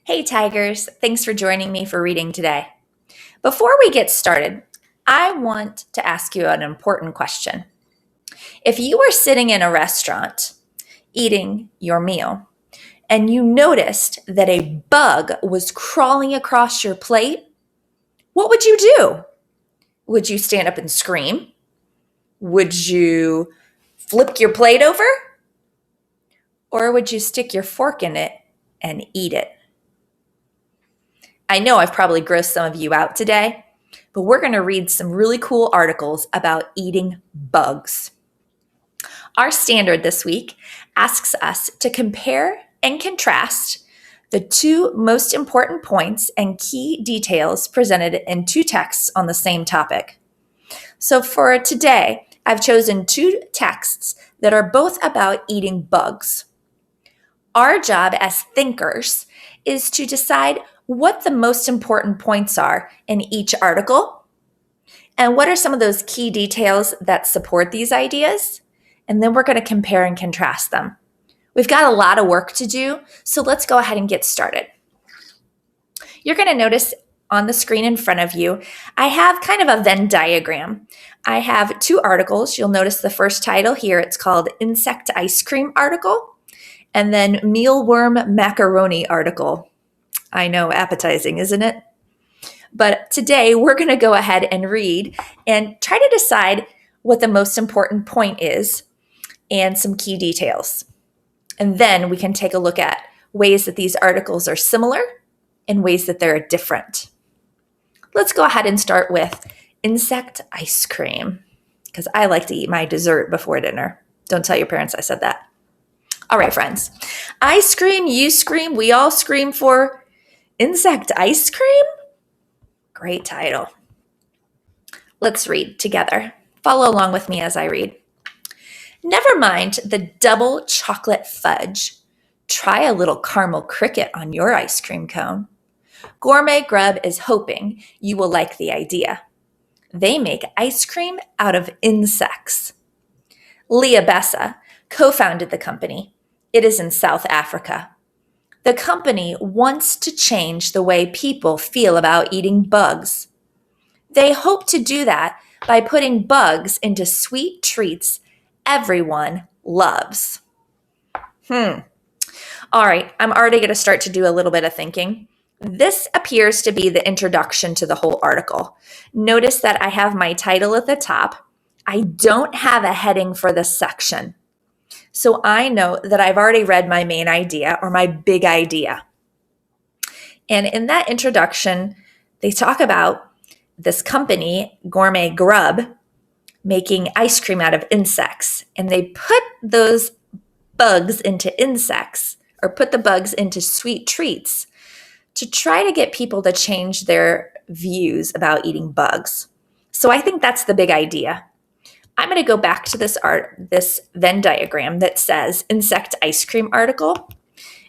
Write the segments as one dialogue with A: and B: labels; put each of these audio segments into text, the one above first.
A: Hey Tigers, thanks for joining me for reading today. Before we get started, I want to ask you an important question. If you were sitting in a restaurant eating your meal and you noticed that a bug was crawling across your plate, what would you do? Would you stand up and scream? Would you flip your plate over? Or would you stick your fork in it and eat it? I know I've probably grossed some of you out today, but we're going to read some really cool articles about eating bugs. Our standard this week asks us to compare and contrast the two most important points and key details presented in two texts on the same topic. So for today, I've chosen two texts that are both about eating bugs. Our job as thinkers is to decide what the most important points are in each article and what are some of those key details that support these ideas. And then we're going to compare and contrast them. We've got a lot of work to do, so let's go ahead and get started. You're going to notice on the screen in front of you, I have kind of a Venn diagram. I have two articles. You'll notice the first title here, it's called Insect Ice Cream Article, and then Mealworm Macaroni Article. I know, appetizing, isn't it? But today we're going to go ahead and read and try to decide what the most important point is and some key details. And then we can take a look at ways that these articles are similar and ways that they're different. Let's go ahead and start with insect ice cream, because I like to eat my dessert before dinner. Don't tell your parents I said that. All right, friends. I scream, you scream, we all scream for insect ice cream? Great title. Let's read together. Follow along with me as I read. Never mind the double chocolate fudge. Try a little caramel cricket on your ice cream cone. Gourmet Grub is hoping you will like the idea. They make ice cream out of insects. Leah Bessa co-founded the company. It is in South Africa. The company wants to change the way people feel about eating bugs. They hope to do that by putting bugs into sweet treats everyone loves. All right, I'm already going to start to do a little bit of thinking. This appears to be the introduction to the whole article. Notice that I have my title at the top. I don't have a heading for this section. So I know that I've already read my main idea or my big idea. And in that introduction, they talk about this company, Gourmet Grub, making ice cream out of insects. And they put those bugs into insects or put the bugs into sweet treats to try to get people to change their views about eating bugs. So I think that's the big idea. I'm going to go back to this Venn diagram that says insect ice cream article,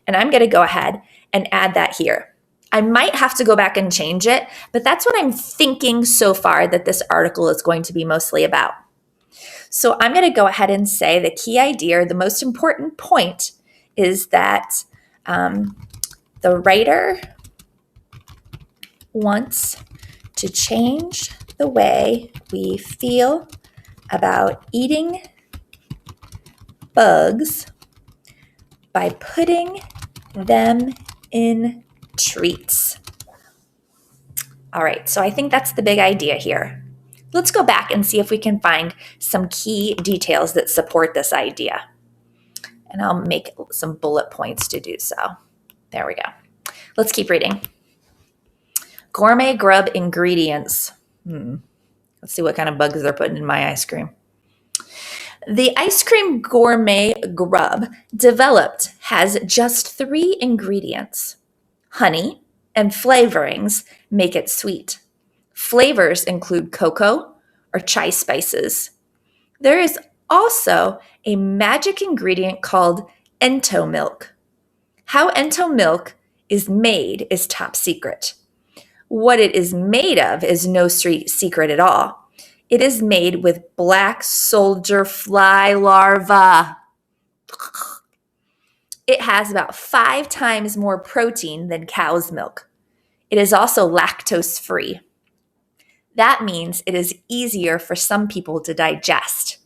A: and I'm going to go ahead and add that here. I might have to go back and change it, but that's what I'm thinking so far that this article is going to be mostly about. So I'm going to go ahead and say the key idea, or the most important point, is that the writer wants to change the way we feel about eating bugs by putting them in treats. All right, so I think that's the big idea here. Let's go back and see if we can find some key details that support this idea. And I'll make some bullet points to do so. There we go. Let's keep reading. Gourmet Grub ingredients. Let's see what kind of bugs they're putting in my ice cream. The ice cream Gourmet Grub developed has just 3 ingredients. Honey and flavorings make it sweet. Flavors include cocoa or chai spices. There is also a magic ingredient called ento milk. How ento milk is made is top secret. What it is made of is no secret at all. It is made with black soldier fly larvae. It has about 5 times more protein than cow's milk. It is also lactose free. That means it is easier for some people to digest.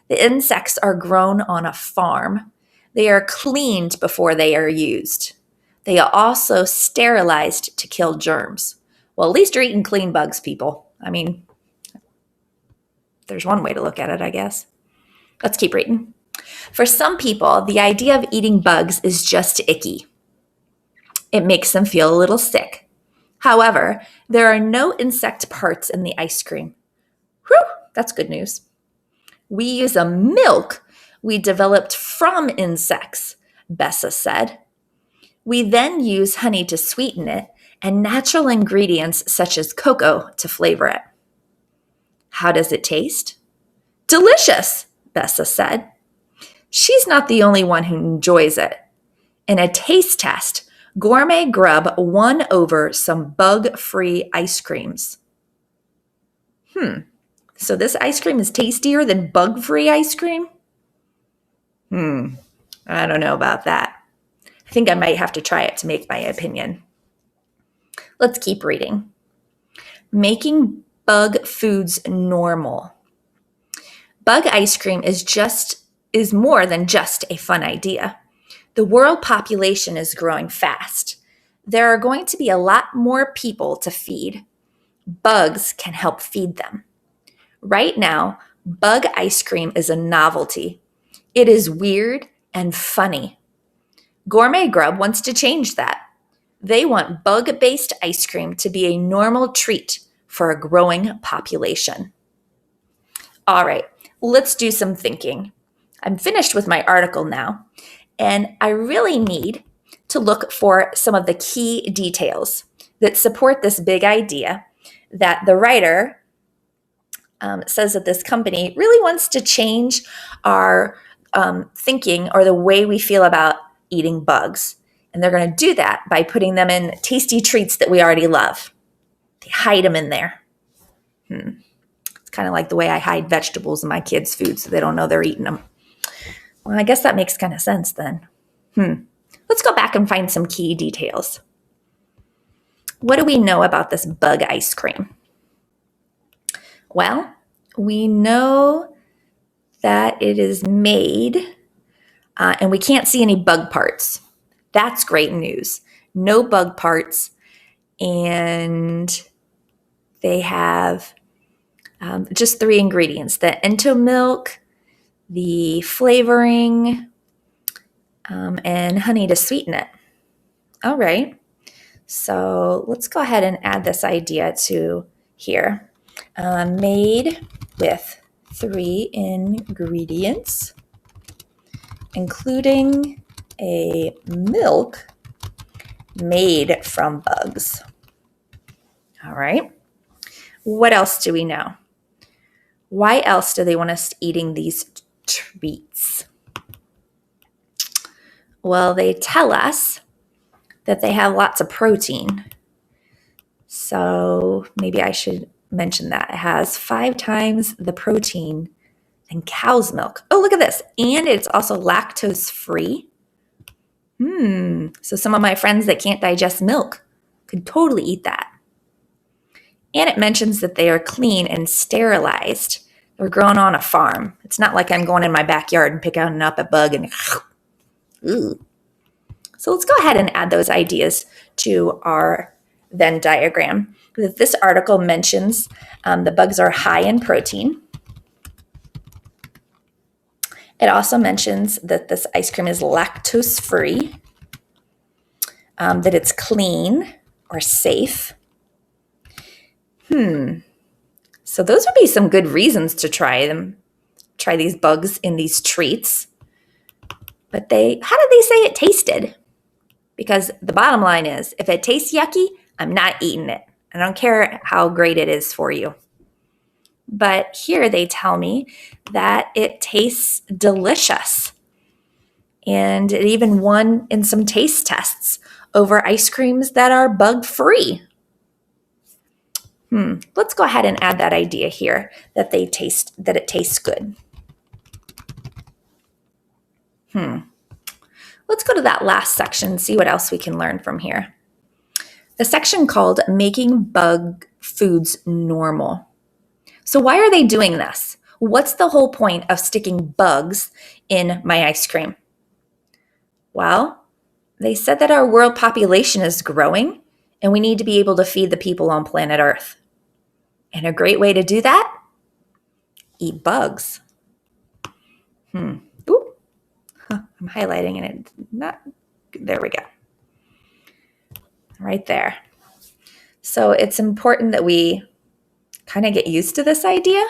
A: The insects are grown on a farm. They are cleaned before they are used. They are also sterilized to kill germs. Well, at least you're eating clean bugs, people. I mean, there's one way to look at it, I guess. Let's keep reading. For some people, the idea of eating bugs is just icky. It makes them feel a little sick. However, there are no insect parts in the ice cream. Whew, that's good news. We use a milk we developed from insects, Bessa said. We then use honey to sweeten it and natural ingredients such as cocoa to flavor it. How does it taste? Delicious, Bessa said. She's not the only one who enjoys it. In a taste test, Gourmet Grub won over some bug-free ice creams. So this ice cream is tastier than bug-free ice cream? I don't know about that. I think I might have to try it to make my opinion. Let's keep reading. Making bug foods normal. Bug ice cream is more than just a fun idea. The world population is growing fast. There are going to be a lot more people to feed. Bugs can help feed them. Right now, bug ice cream is a novelty. It is weird and funny. Gourmet Grub wants to change that. They want bug-based ice cream to be a normal treat for a growing population. All right, let's do some thinking. I'm finished with my article now, and I really need to look for some of the key details that support this big idea that the writer says that this company really wants to change our thinking or the way we feel about eating bugs. And they're going to do that by putting them in tasty treats that we already love. They hide them in there. It's kind of like the way I hide vegetables in my kids' food so they don't know they're eating them. Well, I guess that makes kind of sense then. Let's go back and find some key details. What do we know about this bug ice cream? Well, we know that it is made and we can't see any bug parts. That's great news. No bug parts, and they have just 3 ingredients: the ento milk, the flavoring, and honey to sweeten it. All right, so let's go ahead and add this idea to here. Made with 3 ingredients, including a milk made from bugs. All right. What else do we know? Why else do they want us eating these treats? Well, they tell us that they have lots of protein. So maybe I should mention that. It has 5 times the protein than cow's milk. Oh, look at this. And it's also lactose free. So some of my friends that can't digest milk could totally eat that. And it mentions that they are clean and sterilized. They're grown on a farm. It's not like I'm going in my backyard and picking up a bug and ooh. So let's go ahead and add those ideas to our Venn diagram. This article mentions the bugs are high in protein. It also mentions that this ice cream is lactose free, that it's clean or safe. So those would be some good reasons to try these bugs in these treats. But how did they say it tasted? Because the bottom line is, if it tastes yucky, I'm not eating it. I don't care how great it is for you. But here they tell me that it tastes delicious. And it even won in some taste tests over ice creams that are bug-free. Let's go ahead and add that idea here that it tastes good. Let's go to that last section and see what else we can learn from here. The section called Making Bug Foods Normal. So why are they doing this? What's the whole point of sticking bugs in my ice cream? Well, they said that our world population is growing and we need to be able to feed the people on planet Earth. And a great way to do that? Eat bugs. Ooh. I'm highlighting it. There we go. Right there. So it's important that we kind of get used to this idea.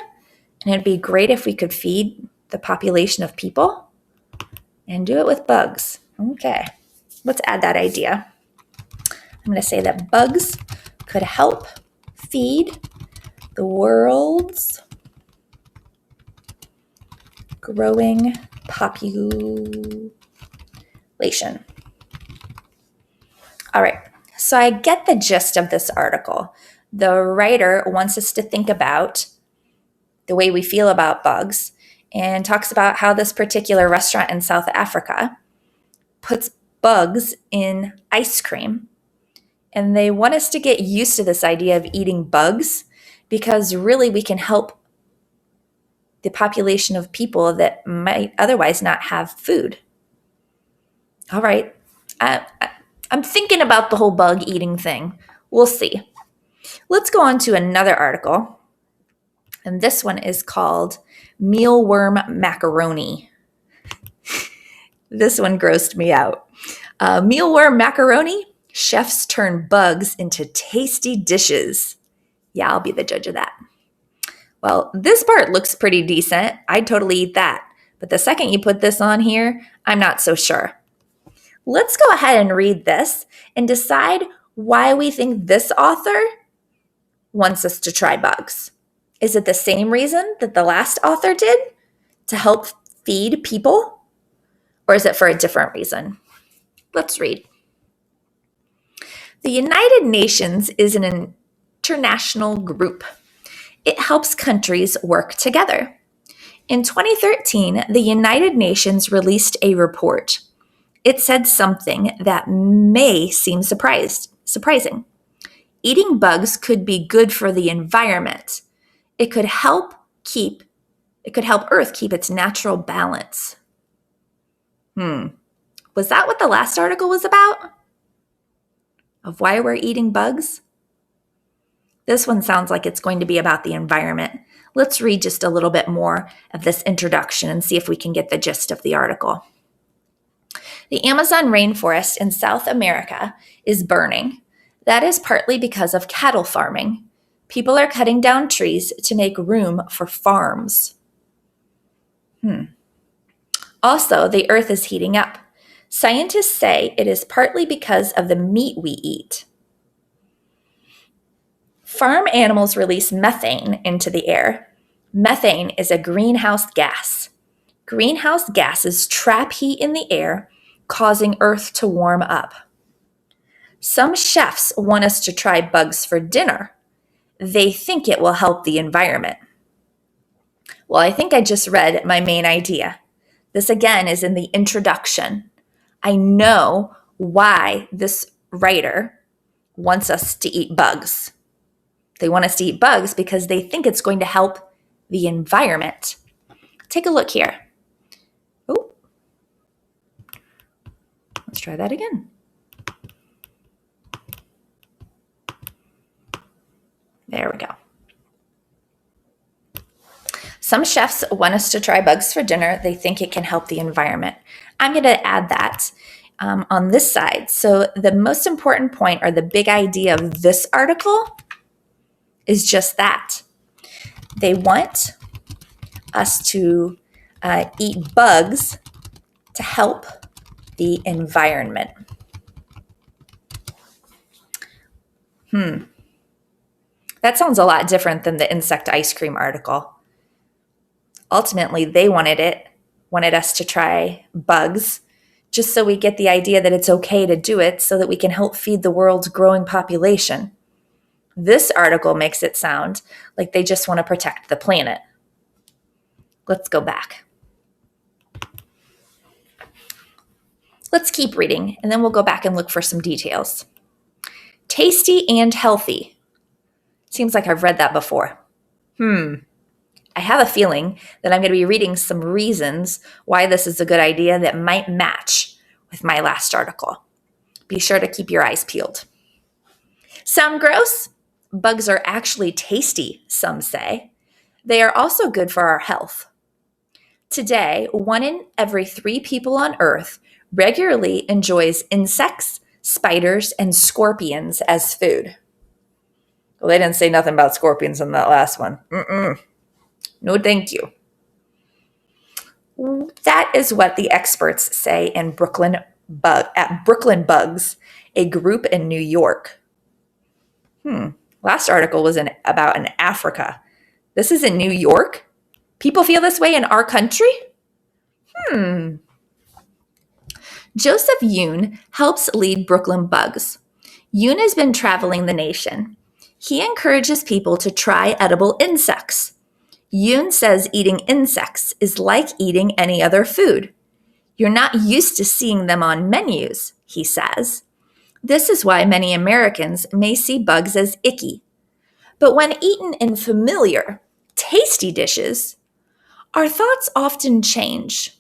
A: And it'd be great if we could feed the population of people and do it with bugs. Okay, let's add that idea. I'm going to say that bugs could help feed the world's growing population. All right, so I get the gist of this article. The writer wants us to think about the way we feel about bugs and talks about how this particular restaurant in South Africa puts bugs in ice cream. And they want us to get used to this idea of eating bugs because really we can help the population of people that might otherwise not have food. All right. I'm thinking about the whole bug eating thing. We'll see. Let's go on to another article. And this one is called Mealworm Macaroni. This one grossed me out. Mealworm macaroni, chefs turn bugs into tasty dishes. Yeah, I'll be the judge of that. Well, this part looks pretty decent. I'd totally eat that. But the second you put this on here, I'm not so sure. Let's go ahead and read this and decide why we think this author wants us to try bugs. Is it the same reason that the last author did, to help feed people? Or is it for a different reason? Let's read. The United Nations is an international group. It helps countries work together. In 2013, the United Nations released a report. It said something that may seem surprising. Eating bugs could be good for the environment. It could help Earth keep its natural balance. Was that what the last article was about? Of why we're eating bugs? This one sounds like it's going to be about the environment. Let's read just a little bit more of this introduction and see if we can get the gist of the article. The Amazon rainforest in South America is burning. That is partly because of cattle farming. People are cutting down trees to make room for farms. Also, the earth is heating up. Scientists say it is partly because of the meat we eat. Farm animals release methane into the air. Methane is a greenhouse gas. Greenhouse gases trap heat in the air, causing Earth to warm up. Some chefs want us to try bugs for dinner. They think it will help the environment. Well, I think I just read my main idea. This again is in the introduction. I know why this writer wants us to eat bugs. They want us to eat bugs because they think it's going to help the environment. Take a look here. Oh, let's try that again. There we go. Some chefs want us to try bugs for dinner. They think it can help the environment. I'm going to add that on this side. So the most important point, or the big idea of this article, is just that. They want us to eat bugs to help the environment. That sounds a lot different than the insect ice cream article. Ultimately, they wanted us to try bugs just so we get the idea that it's okay to do it so that we can help feed the world's growing population. This article makes it sound like they just want to protect the planet. Let's go back. Let's keep reading, and then we'll go back and look for some details. Tasty and healthy. Seems like I've read that before. I have a feeling that I'm going to be reading some reasons why this is a good idea that might match with my last article. Be sure to keep your eyes peeled. Sound gross? Bugs are actually tasty, some say. They are also good for our health. Today, 1 in every 3 people on Earth regularly enjoys insects, spiders, and scorpions as food. Well, they didn't say nothing about scorpions in that last one. No, thank you. That is what the experts say in at Brooklyn Bugs, a group in New York. Last article was about in Africa. This is in New York? People feel this way in our country? Joseph Yoon helps lead Brooklyn Bugs. Yoon has been traveling the nation. He encourages people to try edible insects. Yoon says eating insects is like eating any other food. You're not used to seeing them on menus, he says. This is why many Americans may see bugs as icky. But when eaten in familiar, tasty dishes, our thoughts often change.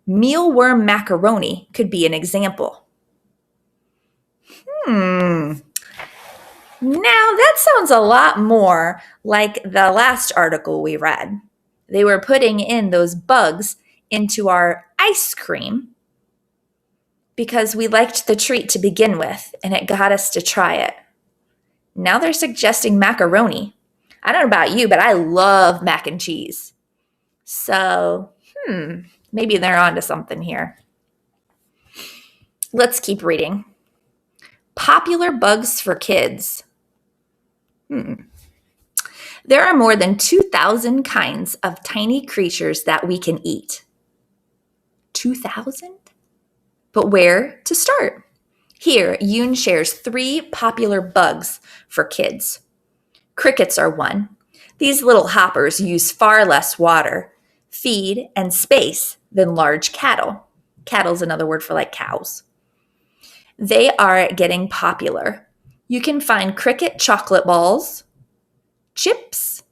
A: Mealworm macaroni could be an example. Now that sounds a lot more like the last article we read. They were putting in those bugs into our ice cream because we liked the treat to begin with and it got us to try it. Now they're suggesting macaroni. I don't know about you, but I love mac and cheese. So, maybe they're onto something here. Let's keep reading. Popular bugs for kids. There are more than 2,000 kinds of tiny creatures that we can eat. 2,000? But where to start? Here, Yoon shares 3 popular bugs for kids. Crickets are one. These little hoppers use far less water, feed, and space than large cattle. Cattle's another word for like cows. They are getting popular. You can find cricket chocolate balls, chips,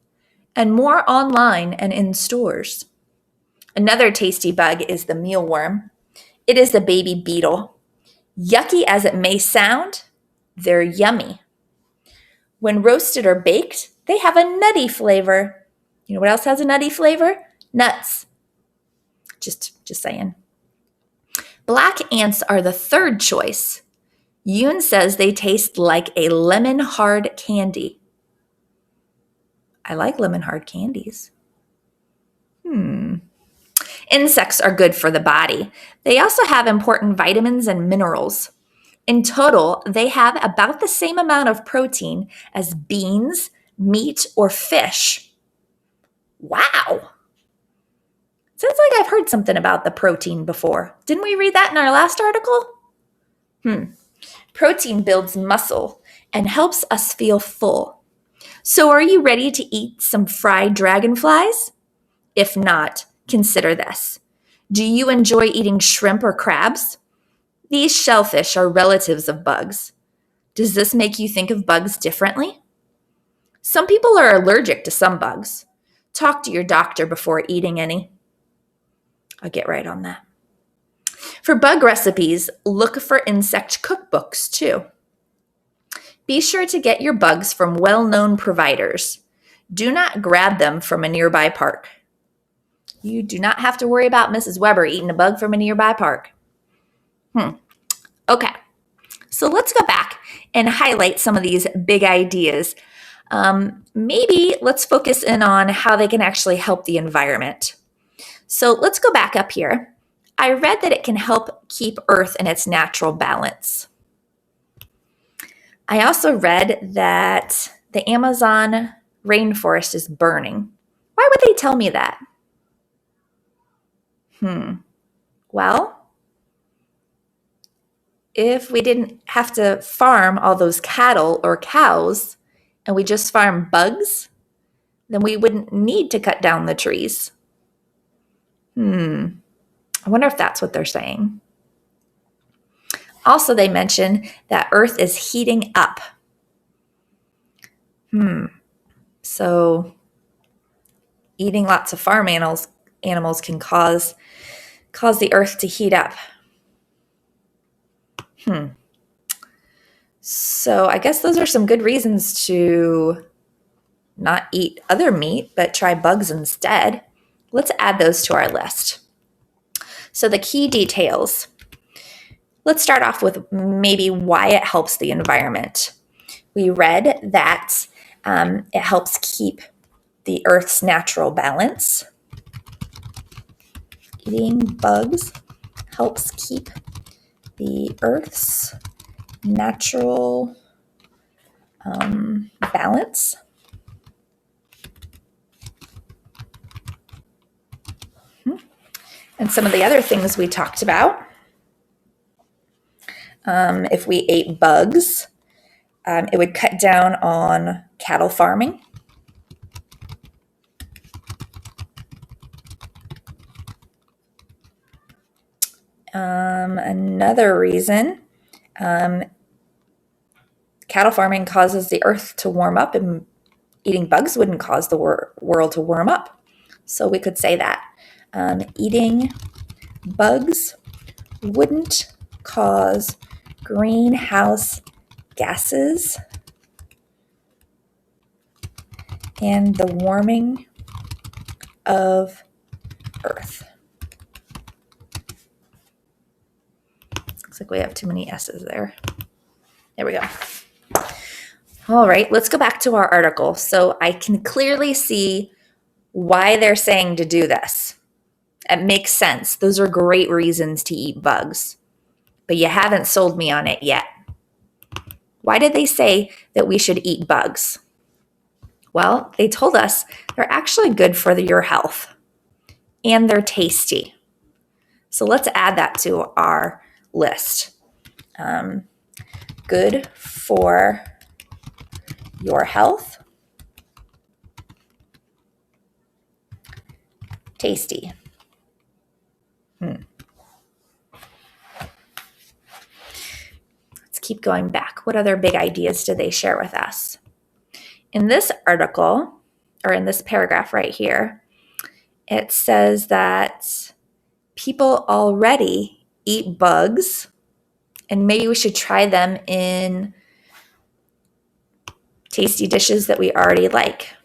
A: and more online and in stores. Another tasty bug is the mealworm. It is a baby beetle. Yucky as it may sound, they're yummy. When roasted or baked, they have a nutty flavor. You know what else has a nutty flavor? Nuts. Just saying. Black ants are the third choice. Yoon says they taste like a lemon hard candy. I like lemon hard candies. Insects are good for the body. They also have important vitamins and minerals. In total, they have about the same amount of protein as beans, meat, or fish. Wow! Sounds like I've heard something about the protein before. Didn't we read that in our last article? Protein builds muscle and helps us feel full. So are you ready to eat some fried dragonflies? If not, consider this. Do you enjoy eating shrimp or crabs? These shellfish are relatives of bugs. Does this make you think of bugs differently? Some people are allergic to some bugs. Talk to your doctor before eating any. I'll get right on that. For bug recipes, look for insect cookbooks too. Be sure to get your bugs from well-known providers. Do not grab them from a nearby park. You do not have to worry about Mrs. Weber eating a bug from a nearby park. Okay, so let's go back and highlight some of these big ideas. Maybe let's focus in on how they can actually help the environment. So let's go back up here. I read that it can help keep Earth in its natural balance. I also read that the Amazon rainforest is burning. Why would they tell me that? Well, if we didn't have to farm all those cattle or cows and we just farm bugs, then we wouldn't need to cut down the trees. I wonder if that's what they're saying. Also, they mention that Earth is heating up. So eating lots of farm animals can cause the Earth to heat up. So I guess those are some good reasons to not eat other meat, but try bugs instead. Let's add those to our list. So the key details. Let's start off with maybe why it helps the environment. We read that it helps keep the Earth's natural balance. Eating bugs helps keep the Earth's natural balance. And some of the other things we talked about, if we ate bugs, it would cut down on cattle farming. Another reason, cattle farming causes the earth to warm up, and eating bugs wouldn't cause the world to warm up. So we could say that eating bugs wouldn't cause greenhouse gases and the warming of Earth. Looks like we have too many S's there. There we go. All right, let's go back to our article. So I can clearly see why they're saying to do this. It makes sense. Those are great reasons to eat bugs. But you haven't sold me on it yet. Why did they say that we should eat bugs? Well, they told us they're actually good for your health and they're tasty. So let's add that to our list. Good for your health, tasty. Let's keep going back. What other big ideas did they share with us? In this article, or in this paragraph right here, it says that people already eat bugs, and maybe we should try them in tasty dishes that we already like.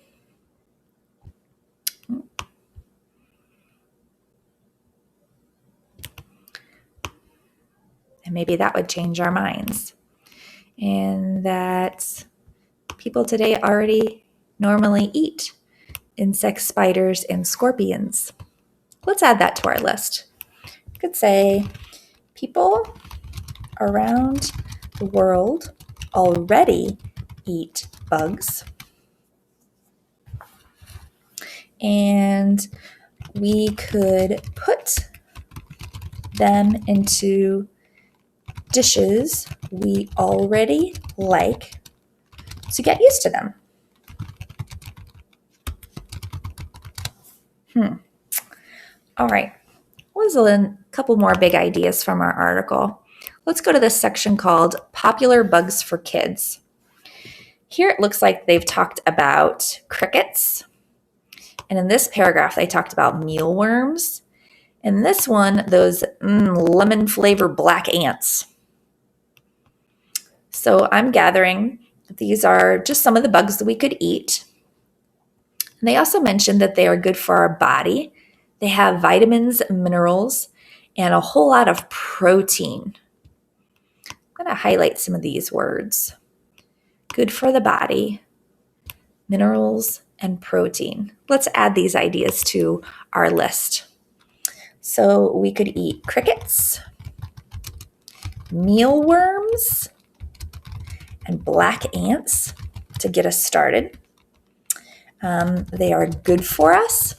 A: And maybe that would change our minds. And that people today already normally eat insects, spiders, and scorpions. Let's add that to our list. You could say people around the world already eat bugs. And we could put them into dishes we already like to get used to them. All right, let's a couple more big ideas from our article. Let's go to this section called Popular Bugs for Kids. Here it looks like they've talked about crickets. And in this paragraph, they talked about mealworms. And this one, those lemon-flavored black ants. So I'm gathering that these are just some of the bugs that we could eat. And they also mentioned that they are good for our body. They have vitamins, minerals, and a whole lot of protein. I'm going to highlight some of these words. Good for the body, minerals, and protein. Let's add these ideas to our list. So we could eat crickets, mealworms, and black ants to get us started. They are good for us.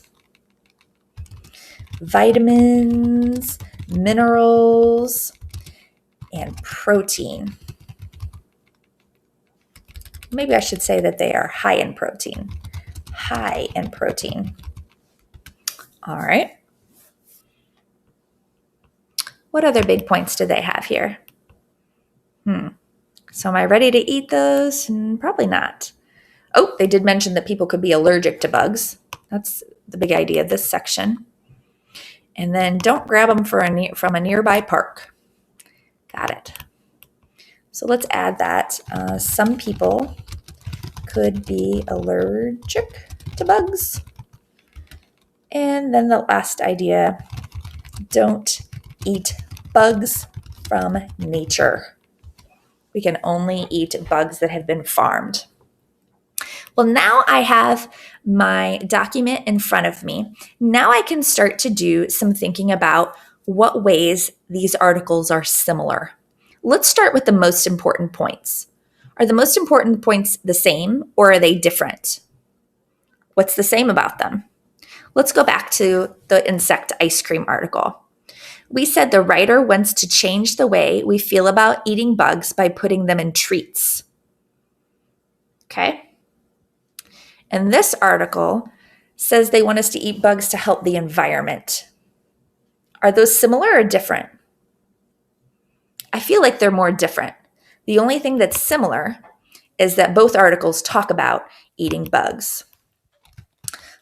A: Vitamins, minerals, and protein. Maybe I should say that they are high in protein. High in protein. All right. What other big points do they have here? So am I ready to eat those? Probably not. Oh, they did mention that people could be allergic to bugs. That's the big idea of this section. And then don't grab them from a nearby park. Got it. So let's add that. Some people could be allergic to bugs. And then the last idea, don't eat bugs from nature. We can only eat bugs that have been farmed. Well, now I have my document in front of me. Now I can start to do some thinking about what ways these articles are similar. Let's start with the most important points. Are the most important points the same or are they different? What's the same about them? Let's go back to the insect ice cream article. We said the writer wants to change the way we feel about eating bugs by putting them in treats. Okay? And this article says they want us to eat bugs to help the environment. Are those similar or different? I feel like they're more different. The only thing that's similar is that both articles talk about eating bugs.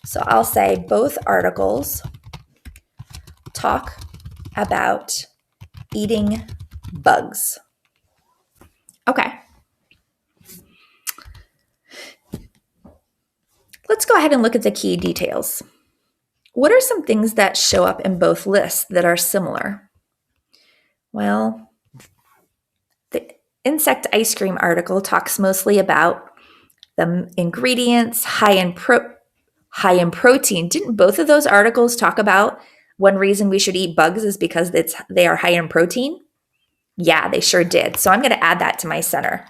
A: So I'll say both articles talk about eating bugs. Okay. Let's go ahead and look at the key details. What are some things that show up in both lists that are similar? Well, the insect ice cream article talks mostly about the ingredients high in protein. Didn't both of those articles talk about one reason we should eat bugs is because they are high in protein? Yeah, they sure did. So I'm going to add that to my center.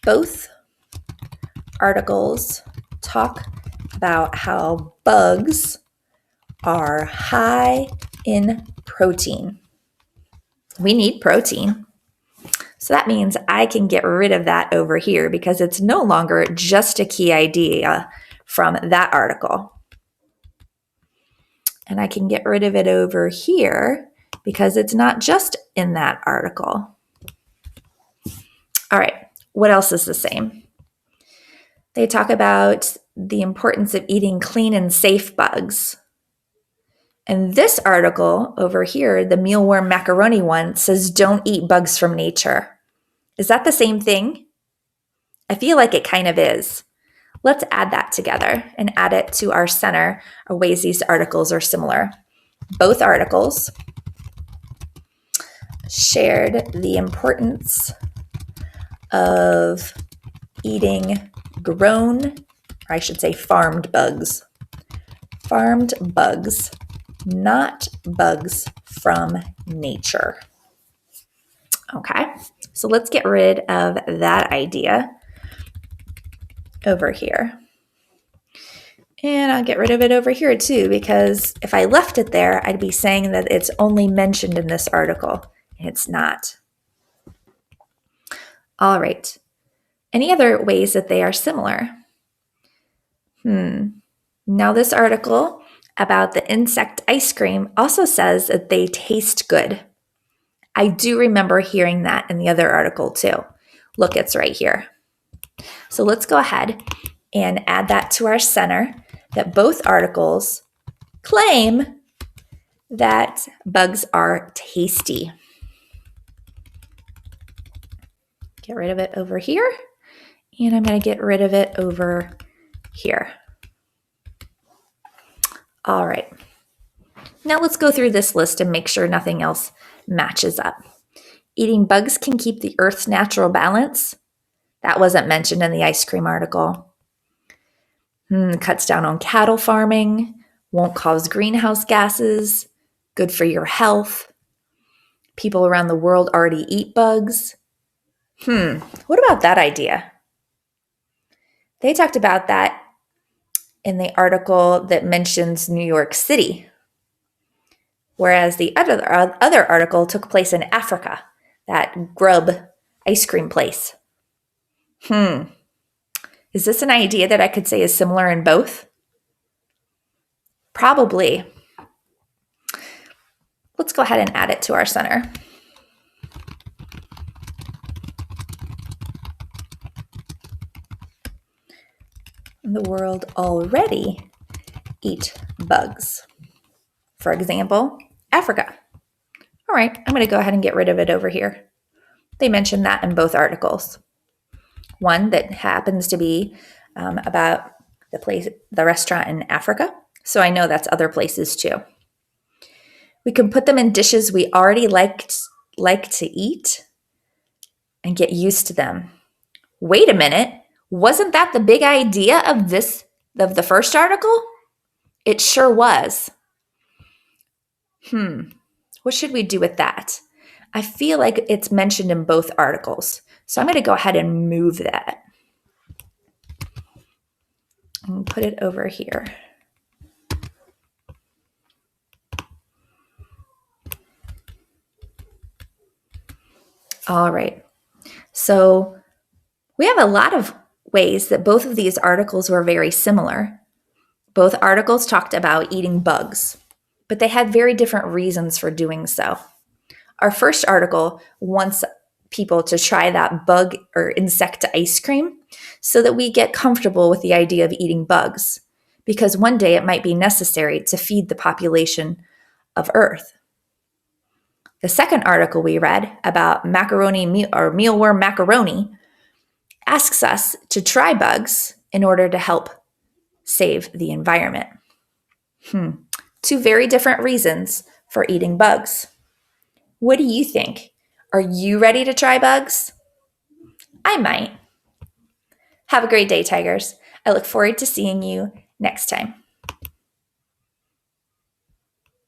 A: Both articles talk about how bugs are high in protein. We need protein. So that means I can get rid of that over here because it's no longer just a key idea from that article. And I can get rid of it over here because it's not just in that article. All right, what else is the same? They talk about the importance of eating clean and safe bugs. And this article over here, the mealworm macaroni one, says don't eat bugs from nature. Is that the same thing? I feel like it kind of is. Let's add that together and add it to our center of ways these articles are similar. Both articles shared the importance of eating grown, or I should say farmed bugs. Farmed bugs, not bugs from nature. Okay, so let's get rid of that idea over here. And I'll get rid of it over here too, because if I left it there, I'd be saying that it's only mentioned in this article. It's not. All right. Any other ways that they are similar? Now this article about the insect ice cream also says that they taste good. I do remember hearing that in the other article too. Look, it's right here. So let's go ahead and add that to our center, that both articles claim that bugs are tasty. Get rid of it over here, and I'm going to get rid of it over here. All right. Now let's go through this list and make sure nothing else matches up. Eating bugs can keep the Earth's natural balance. That wasn't mentioned in the ice cream article. Cuts down on cattle farming, won't cause greenhouse gases, good for your health. People around the world already eat bugs. What about that idea? They talked about that in the article that mentions New York City, whereas the other article took place in Africa, that grub ice cream place. Is this an idea that I could say is similar in both? Probably. Let's go ahead and add it to our center. in the world already eat bugs. For example, Africa. All right, I'm going to go ahead and get rid of it over here. They mentioned that in both articles. One that happens to be about the restaurant in Africa. So I know that's other places too. We can put them in dishes we already like to eat and get used to them. Wait a minute. Wasn't that the big idea of the first article? It sure was. What should we do with that? I feel like it's mentioned in both articles. So I'm going to go ahead and move that. And put it over here. All right. So we have a lot of ways that both of these articles were very similar. Both articles talked about eating bugs, but they had very different reasons for doing so. Our first article wants people to try that bug or insect ice cream so that we get comfortable with the idea of eating bugs, because one day it might be necessary to feed the population of Earth. The second article we read about macaroni or mealworm macaroni asks us to try bugs in order to help save the environment. Two very different reasons for eating bugs. What do you think? Are you ready to try bugs? I might. Have a great day, Tigers. I look forward to seeing you next time.